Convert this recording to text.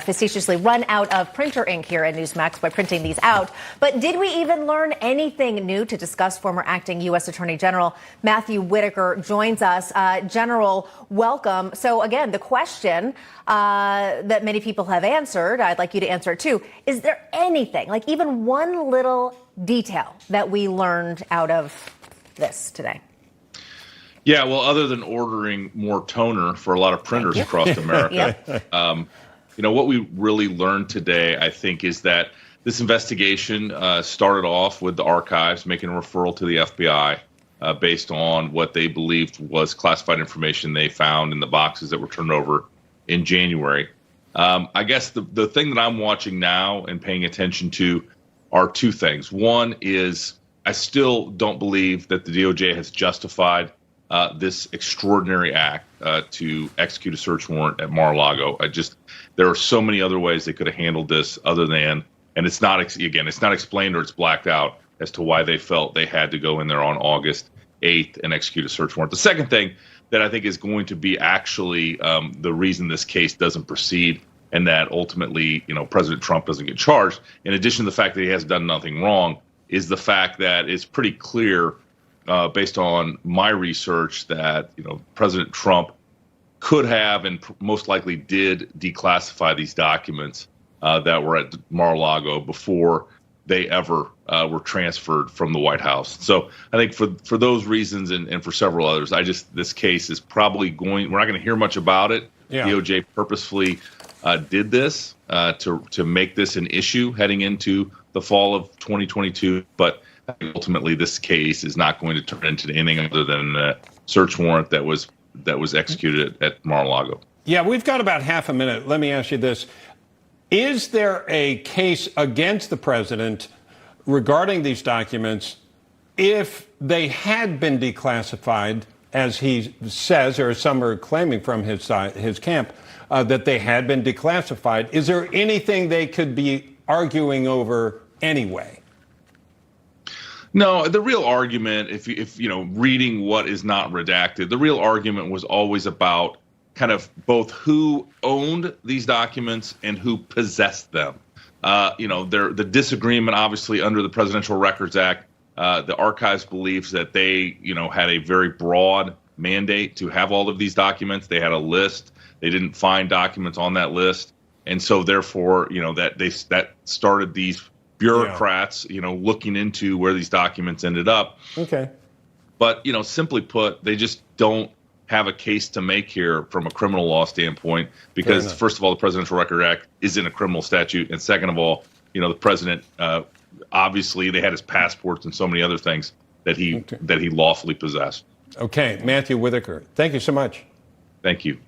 Facetiously run out of printer ink here at Newsmax by printing these out. But did we even learn anything new? To discuss, former acting U.S. Attorney General Matthew Whitaker joins us. General, welcome. So again, the question that many people have answered, I'd like you to answer it too. Is there anything, like even one little detail that we learned out of this today? Yeah, well, other than ordering more toner for a lot of printers across America, Yep. What we really learned today, I think, is that this investigation started off with the archives making a referral to the FBI based on what they believed was classified information they found in the boxes that were turned over in January. I guess the thing that I'm watching now and paying attention to are two things. One is I still don't believe that the DOJ has justified this extraordinary act to execute a search warrant at Mar-a-Lago. There are so many other ways they could have handled this other than, and it's not explained or it's blacked out as to why they felt they had to go in there on August 8th and execute a search warrant. The second thing that I think is going to be actually the reason this case doesn't proceed and that ultimately, President Trump doesn't get charged, in addition to the fact that he has done nothing wrong, is the fact that it's pretty clear based on my research that President Trump could have and most likely did declassify these documents that were at Mar-a-Lago before they ever were transferred from the White House. So I think for those reasons and for several others, this case is probably we're not going to hear much about it. Yeah. DOJ purposefully did this to make this an issue heading into the fall of 2022, but ultimately this case is not going to turn into anything other than a search warrant that was executed at Mar-a-Lago. Yeah, we've got about half a minute. Let me ask you this. Is there a case against the president regarding these documents if they had been declassified, as he says, or some are claiming from his side, his camp, that they had been declassified? Is there anything they could be arguing over anyway? No, the real argument, if reading what is not redacted, the real argument was always about kind of both who owned these documents and who possessed them. The disagreement, obviously, under the Presidential Records Act, the archives believes that they, had a very broad mandate to have all of these documents. They had a list. They didn't find documents on that list, and so therefore, that started these bureaucrats, looking into where these documents ended up. Okay. But, simply put, they just don't have a case to make here from a criminal law standpoint because, first of all, the Presidential Record Act isn't a criminal statute. And second of all, the president, obviously, they had his passports and so many other things that he lawfully possessed. Okay. Matthew Whitaker, thank you so much. Thank you.